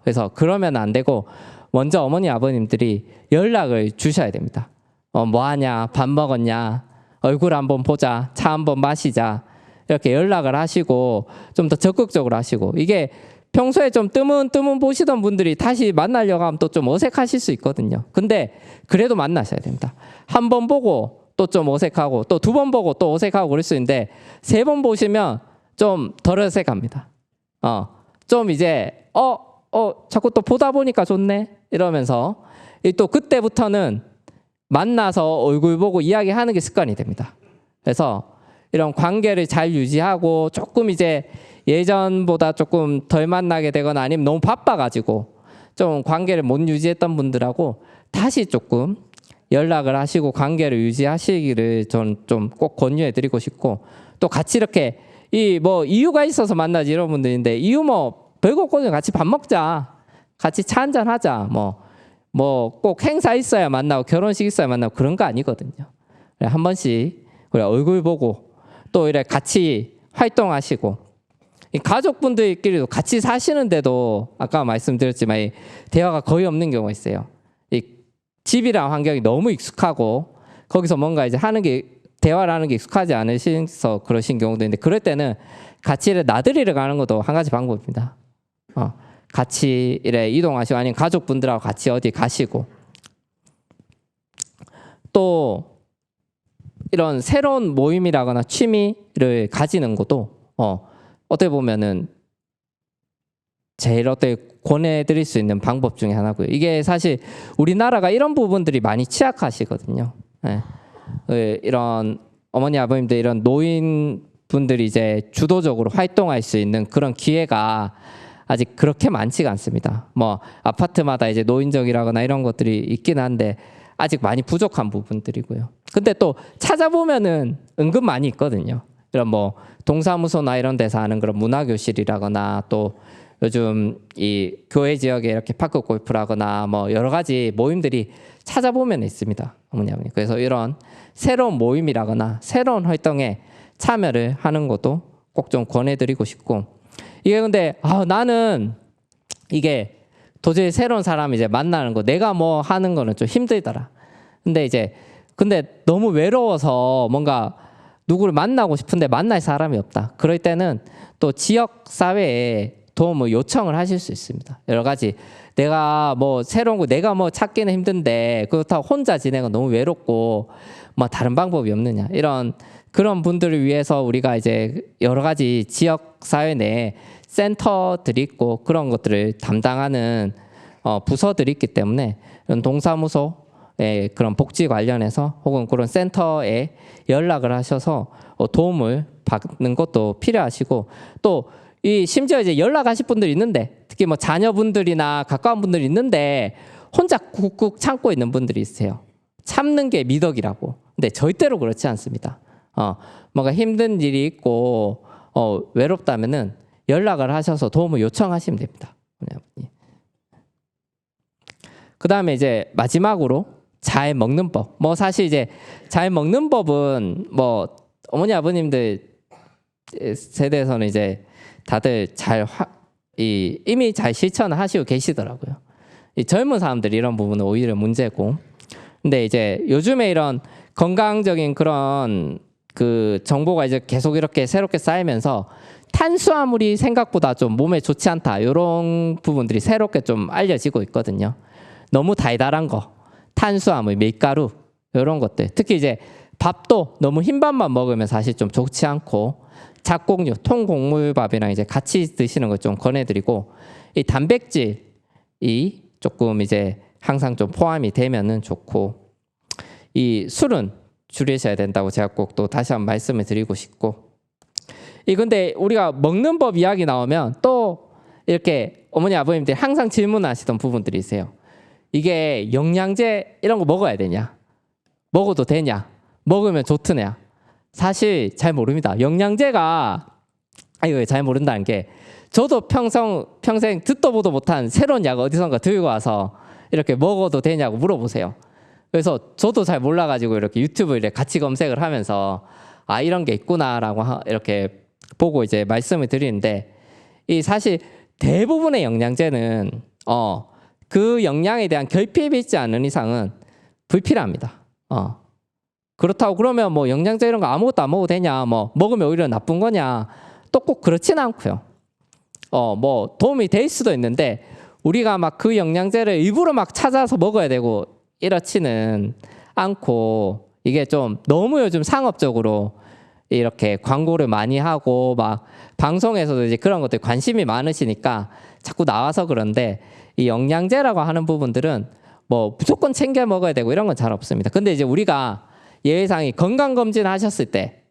그래서 그러면 안 되고 먼저 어머니 아버님들이 연락을 주셔야 됩니다. 뭐 하냐, 밥 먹었냐, 얼굴 한번 보자, 차 한번 마시자, 이렇게 연락을 하시고 좀 더 적극적으로 하시고, 이게 평소에 좀 뜨문 보시던 분들이 다시 만나려고 하면 또 좀 어색하실 수 있거든요. 근데 그래도 만나셔야 됩니다. 한 번 보고 또 좀 어색하고, 또 두 번 보고 또 어색하고 그럴 수 있는데, 세 번 보시면 좀 덜 어색합니다. 좀 이제 자꾸 또 보다 보니까 좋네 이러면서 또 그때부터는 만나서 얼굴 보고 이야기하는 게 습관이 됩니다. 그래서 이런 관계를 잘 유지하고, 조금 이제 예전보다 조금 덜 만나게 되거나 아니면 너무 바빠가지고 좀 관계를 못 유지했던 분들하고 다시 조금 연락을 하시고 관계를 유지하시기를 저는 좀 꼭 권유해드리고 싶고, 또 같이 이렇게 뭐 이유가 있어서 만나지 이런 분들인데, 이유 뭐 별거 없거든요. 같이 밥 먹자, 같이 차 한잔 하자, 뭐 꼭 행사 있어야 만나고 결혼식 있어야 만나고 그런 거 아니거든요. 한 번씩 우리 얼굴 보고 또 이래 같이 활동하시고, 이 가족분들끼리도 같이 사시는데도 아까 말씀드렸지만 대화가 거의 없는 경우가 있어요. 이 집이랑 환경이 너무 익숙하고 거기서 뭔가 이제 대화를 하는 게 익숙하지 않으셔서 그러신 경우도 있는데, 그럴 때는 같이 나들이를 가는 것도 한 가지 방법입니다. 같이 이동하시고 아니면 가족분들하고 같이 어디 가시고, 또 이런 새로운 모임이라거나 취미를 가지는 것도 어떻게 보면은 제일 권해드릴 수 있는 방법 중에 하나고요. 이게 사실 우리나라가 이런 부분들이 많이 취약하시거든요. 이런 어머니 아버님들, 이런 노인분들이 이제 주도적으로 활동할 수 있는 그런 기회가 아직 그렇게 많지가 않습니다. 뭐 아파트마다 이제 노인정이라거나 이런 것들이 있긴 한데 아직 많이 부족한 부분들이고요. 근데 또 찾아보면은 은근 많이 있거든요. 이런 뭐 동사무소나 이런 데서 하는 그런 문화교실이라거나, 또 요즘 이 교회 지역에 이렇게 파크 골프라거나 뭐 여러 가지 모임들이 찾아보면 있습니다, 어머니 아버님. 그래서 이런 새로운 모임이라거나 새로운 활동에 참여를 하는 것도 꼭 좀 권해드리고 싶고, 이게 근데 나는 이게 도저히 새로운 사람 이제 만나는 거, 내가 뭐 하는 거는 좀 힘들더라. 근데 너무 외로워서 뭔가 누구를 만나고 싶은데 만날 사람이 없다. 그럴 때는 또 지역 사회에 도움을 요청을 하실 수 있습니다. 여러 가지 내가 뭐 새로운 거 내가 뭐 찾기는 힘든데 그렇다고 혼자 지내는 건 너무 외롭고 뭐 다른 방법이 없느냐, 이런 그런 분들을 위해서 우리가 이제 여러 가지 지역 사회 내에 센터들이 있고 그런 것들을 담당하는 부서들이 있기 때문에 이런 동사무소의 그런 복지 관련해서 혹은 그런 센터에 연락을 하셔서 도움을 받는 것도 필요하시고, 또 이 심지어 이제 연락하실 분들이 있는데 특히 뭐 자녀분들이나 가까운 분들이 있는데 혼자 꾹꾹 참고 있는 분들이 있으세요. 참는 게 미덕이라고. 근데 절대로 그렇지 않습니다. 뭔가 힘든 일이 있고 외롭다면은 연락을 하셔서 도움을 요청하시면 됩니다. 그 다음에 이제 마지막으로 잘 먹는 법. 뭐 사실 이제 잘 먹는 법은 뭐 어머니 아버님들 세대에서는 이제 다들 이미 잘 실천을 하시고 계시더라고요. 이 젊은 사람들이 이런 부분은 오히려 문제고. 근데 이제 요즘에 이런 건강적인 그런 그 정보가 이제 계속 이렇게 새롭게 쌓이면서 탄수화물이 생각보다 좀 몸에 좋지 않다 이런 부분들이 새롭게 좀 알려지고 있거든요. 너무 달달한 거, 탄수화물, 밀가루 이런 것들. 특히 이제 밥도 너무 흰 밥만 먹으면 사실 좀 좋지 않고 잡곡류, 통곡물밥이랑 이제 같이 드시는 걸 좀 권해드리고 이 단백질이 조금 이제 항상 좀 포함이 되면은 좋고 이 술은 줄이셔야 된다고 제가 꼭 또 다시 한번 말씀을 드리고 싶고 이 근데 우리가 먹는 법 이야기 나오면 또 이렇게 어머니 아버님들이 항상 질문하시던 부분들이 있어요. 이게 영양제 이런 거 먹어야 되냐? 먹어도 되냐? 먹으면 좋드냐? 사실 잘 모릅니다. 영양제가 이거 잘 모른다는 게 저도 평생 듣도 보도 못한 새로운 약 어디선가 들고 와서 이렇게 먹어도 되냐고 물어보세요. 그래서 저도 잘 몰라가지고 이렇게 유튜브 이렇게 같이 검색을 하면서 아 이런 게 있구나라고 이렇게 보고 이제 말씀을 드리는데 이 사실 대부분의 영양제는 그 영양에 대한 결핍이 있지 않은 이상은 불필요합니다. 그렇다고 그러면 뭐 영양제 이런 거 아무것도 안 먹어도 되냐, 뭐 먹으면 오히려 나쁜 거냐, 또 꼭 그렇지는 않고요. 뭐 도움이 될 수도 있는데 우리가 막 그 영양제를 일부러 막 찾아서 먹어야 되고 이렇지는 않고 이게 좀 너무 요즘 상업적으로 이렇게 광고를 많이 하고 막 방송에서도 이제 그런 것들 관심이 많으시니까 자꾸 나와서 그런데 이 영양제라고 하는 부분들은 뭐 무조건 챙겨 먹어야 되고 이런 건 잘 없습니다. 근데 이제 우리가 예외상이 건강검진 하셨을 때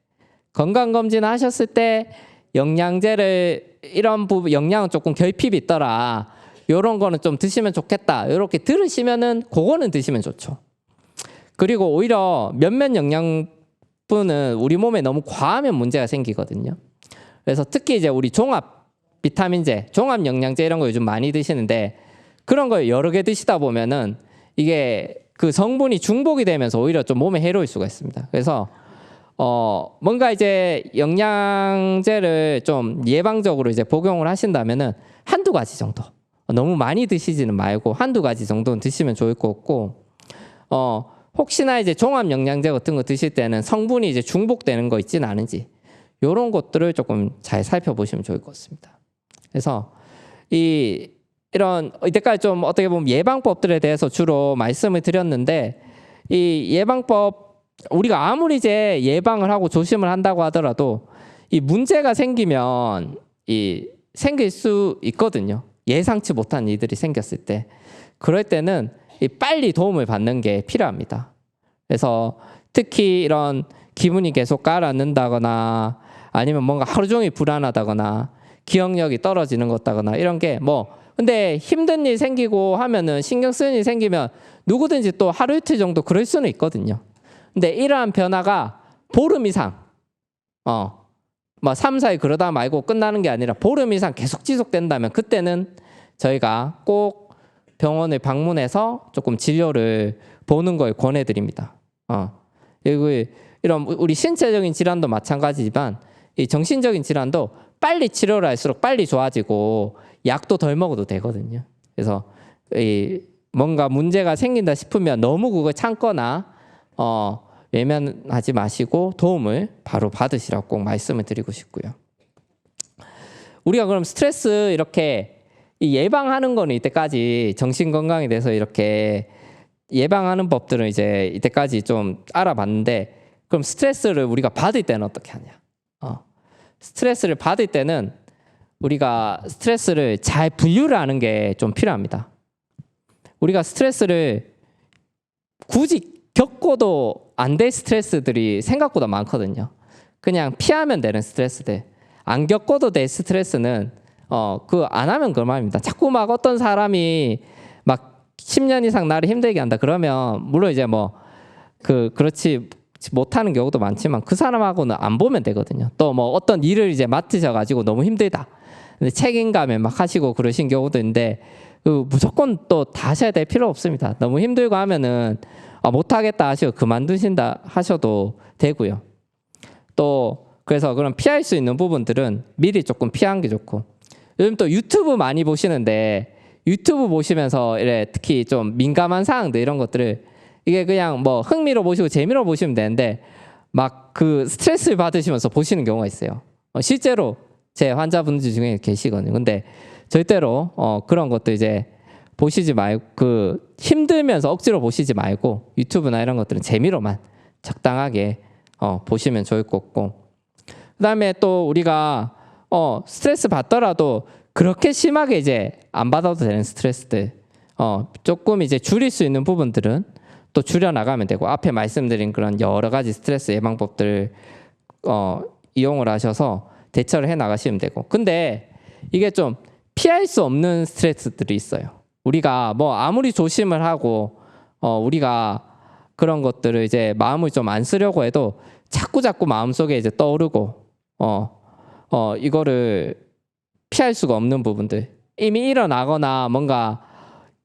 영양제를 이런 부분 영양은 조금 결핍이 있더라. 요런 거는 좀 드시면 좋겠다. 이렇게 들으시면은 그거는 드시면 좋죠. 그리고 오히려 몇몇 영양분은 우리 몸에 너무 과하면 문제가 생기거든요. 그래서 특히 이제 우리 종합 비타민제, 종합 영양제 이런 거 요즘 많이 드시는데 그런 거 여러 개 드시다 보면은 이게 그 성분이 중복이 되면서 오히려 좀 몸에 해로울 수가 있습니다. 그래서 뭔가 이제 영양제를 좀 예방적으로 이제 복용을 하신다면은 한두 가지 정도. 너무 많이 드시지는 말고 한두 가지 정도는 드시면 좋을 것 같고 혹시나 이제 종합 영양제 같은 거 드실 때는 성분이 이제 중복되는 거 있지는 않은지 이런 것들을 조금 잘 살펴보시면 좋을 것 같습니다. 그래서 이런 이때까지 좀 어떻게 보면 예방법들에 대해서 주로 말씀을 드렸는데 이 예방법 우리가 아무리 이제 예방을 하고 조심을 한다고 하더라도 이 문제가 생기면 생길 수 있거든요. 예상치 못한 일들이 생겼을 때 그럴 때는 빨리 도움을 받는 게 필요합니다. 그래서 특히 이런 기분이 계속 가라앉는다거나 아니면 뭔가 하루 종일 불안하다거나 기억력이 떨어지는 것다거나 이런 게 뭐 근데 힘든 일 생기고 하면은 신경 쓰는 일 생기면 누구든지 또 하루 이틀 정도 그럴 수는 있거든요. 근데 이러한 변화가 보름 이상 뭐 3, 4일 그러다 말고 끝나는 게 아니라 보름 이상 계속 지속된다면 그때는 저희가 꼭 병원을 방문해서 조금 진료를 보는 걸 권해드립니다. 그리고 이런 우리 신체적인 질환도 마찬가지지만 이 정신적인 질환도 빨리 치료를 할수록 빨리 좋아지고 약도 덜 먹어도 되거든요. 그래서 뭔가 문제가 생긴다 싶으면 너무 그걸 참거나 외면하지 마시고 도움을 바로 받으시라고 꼭 말씀을 드리고 싶고요. 우리가 그럼 스트레스 이렇게 예방하는 거는 이때까지 정신 건강에 대해서 이렇게 예방하는 법들은 이제 이때까지 좀 알아봤는데 그럼 스트레스를 우리가 받을 때는 어떻게 하냐? 스트레스를 받을 때는 우리가 스트레스를 잘 분류를 하는 게 좀 필요합니다. 우리가 스트레스를 굳이 겪어도 안 될 스트레스들이 생각보다 많거든요. 그냥 피하면 되는 스트레스들. 안 겪어도 될 스트레스는 그 안 하면 그만입니다. 자꾸 막 어떤 사람이 막 10년 이상 나를 힘들게 한다 그러면 물론 이제 뭐 그렇지 못하는 경우도 많지만 그 사람하고는 안 보면 되거든요. 또 뭐 어떤 일을 이제 맡으셔가지고 너무 힘들다. 근데 책임감에 막 하시고 그러신 경우도 있는데 무조건 또 다 하셔야 될 필요 없습니다. 너무 힘들고 하면은 못하겠다 하시고 그만두신다 하셔도 되고요. 또 그래서 그런 피할 수 있는 부분들은 미리 조금 피하는 게 좋고 요즘 또 유튜브 많이 보시는데 유튜브 보시면서 이래 특히 좀 민감한 사항들 이런 것들을 이게 그냥 뭐 흥미로 보시고 재미로 보시면 되는데 막 그 스트레스를 받으시면서 보시는 경우가 있어요. 실제로 제 환자분들 중에 계시거든요. 근데 절대로 그런 것도 이제 보시지 말고 힘들면서 억지로 보시지 말고 유튜브나 이런 것들은 재미로만 적당하게 보시면 좋을 것 같고 그다음에 또 우리가 스트레스 받더라도 그렇게 심하게 이제 안 받아도 되는 스트레스들 조금 이제 줄일 수 있는 부분들은 또 줄여 나가면 되고 앞에 말씀드린 그런 여러 가지 스트레스 예방법들을 이용을 하셔서 대처를 해 나가시면 되고 근데 이게 좀 피할 수 없는 스트레스들이 있어요. 우리가 뭐 아무리 조심을 하고 우리가 그런 것들을 이제 마음을 좀 안 쓰려고 해도 자꾸 마음속에 이제 떠오르고 이거를 피할 수가 없는 부분들 이미 일어나거나 뭔가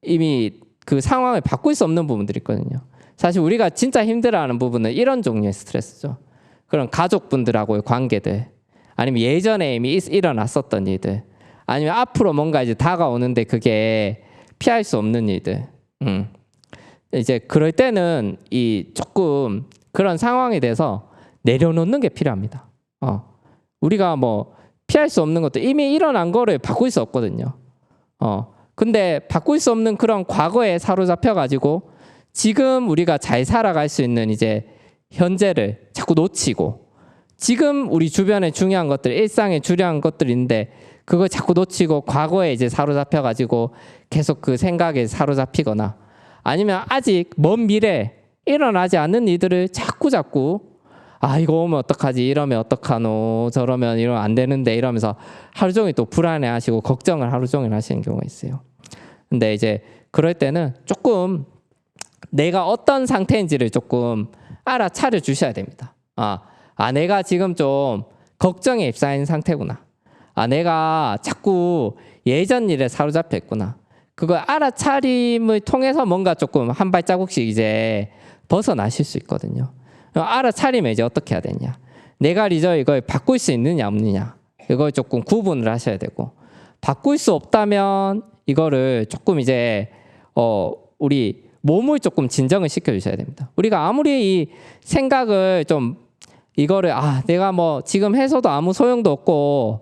이미 그 상황을 바꿀 수 없는 부분들이 있거든요. 사실 우리가 진짜 힘들어하는 부분은 이런 종류의 스트레스죠. 그런 가족분들하고의 관계들 아니면 예전에 이미 일어났었던 일들 아니면 앞으로 뭔가 이제 다가오는데 그게 피할 수 없는 일들 이제 그럴 때는 이 조금 그런 상황에 대해서 내려놓는 게 필요합니다. 우리가 뭐 피할 수 없는 것도 이미 일어난 거를 바꿀 수 없거든요. 근데 바꿀 수 없는 그런 과거에 사로잡혀 가지고 지금 우리가 잘 살아갈 수 있는 이제 현재를 자꾸 놓치고 지금 우리 주변에 중요한 것들 일상에 중요한 것들인데 그걸 자꾸 놓치고 과거에 이제 사로잡혀 가지고 계속 그 생각에 사로잡히거나 아니면 아직 먼 미래 일어나지 않는 일들을 자꾸 이거 오면 어떡하지 이러면 어떡하노 저러면 이러면 안 되는데 이러면서 하루 종일 또 불안해하시고 걱정을 하루 종일 하시는 경우가 있어요. 근데 이제 그럴 때는 조금 내가 어떤 상태인지를 조금 알아차려 주셔야 됩니다. 내가 지금 좀 걱정에 휩싸인 상태구나. 내가 자꾸 예전 일에 사로잡혀 있구나. 그걸 알아차림을 통해서 뭔가 조금 한 발자국씩 이제 벗어나실 수 있거든요. 알아차리면 이제 어떻게 해야 되냐. 내가 이걸 바꿀 수 있느냐 없느냐. 이걸 조금 구분을 하셔야 되고 바꿀 수 없다면 이거를 조금 이제 우리 몸을 조금 진정을 시켜주셔야 됩니다. 우리가 아무리 이 생각을 좀 이거를 내가 뭐 지금 해서도 아무 소용도 없고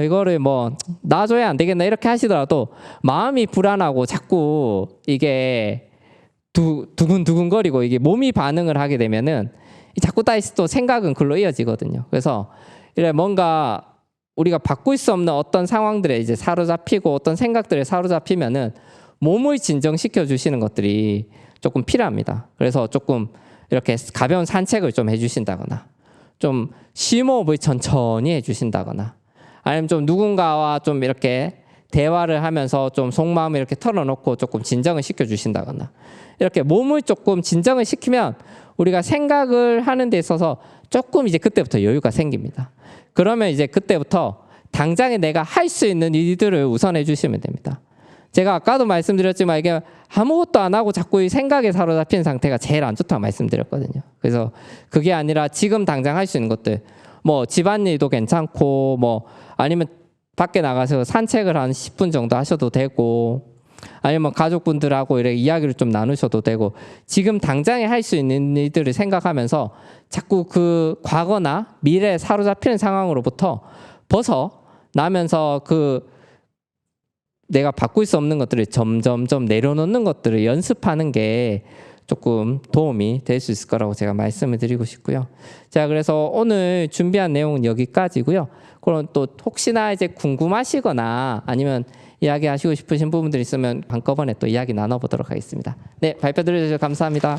이거를 뭐 놔줘야 안 되겠나 이렇게 하시더라도 마음이 불안하고 자꾸 이게 두근두근거리고 이게 몸이 반응을 하게 되면은 자꾸 다시 또 생각은 글로 이어지거든요. 그래서 이래 뭔가 우리가 바꿀 수 없는 어떤 상황들에 이제 사로잡히고 어떤 생각들에 사로잡히면은 몸을 진정시켜 주시는 것들이 조금 필요합니다. 그래서 조금 이렇게 가벼운 산책을 좀 해주신다거나 좀 심호흡을 천천히 해주신다거나 아니면 좀 누군가와 좀 이렇게 대화를 하면서 좀 속마음을 이렇게 털어놓고 조금 진정을 시켜주신다거나 이렇게 몸을 조금 진정을 시키면 우리가 생각을 하는 데 있어서 조금 이제 그때부터 여유가 생깁니다. 그러면 이제 그때부터 당장에 내가 할 수 있는 일들을 우선해 주시면 됩니다. 제가 아까도 말씀드렸지만 이게 아무것도 안 하고 자꾸 이 생각에 사로잡힌 상태가 제일 안 좋다고 말씀드렸거든요. 그래서 그게 아니라 지금 당장 할 수 있는 것들 뭐 집안일도 괜찮고 뭐 아니면 밖에 나가서 산책을 한 10분 정도 하셔도 되고 아니면 가족분들하고 이렇게 이야기를 좀 나누셔도 되고 지금 당장에 할 수 있는 일들을 생각하면서 자꾸 그 과거나 미래에 사로잡히는 상황으로부터 벗어나면서 내가 바꿀 수 없는 것들을 점점점 내려놓는 것들을 연습하는 게 조금 도움이 될 수 있을 거라고 제가 말씀을 드리고 싶고요. 자, 그래서 오늘 준비한 내용은 여기까지고요. 그럼 또 혹시나 이제 궁금하시거나 아니면 이야기하시고 싶으신 부분들이 있으면 한꺼번에 또 이야기 나눠보도록 하겠습니다. 네, 발표 들어주셔서 감사합니다.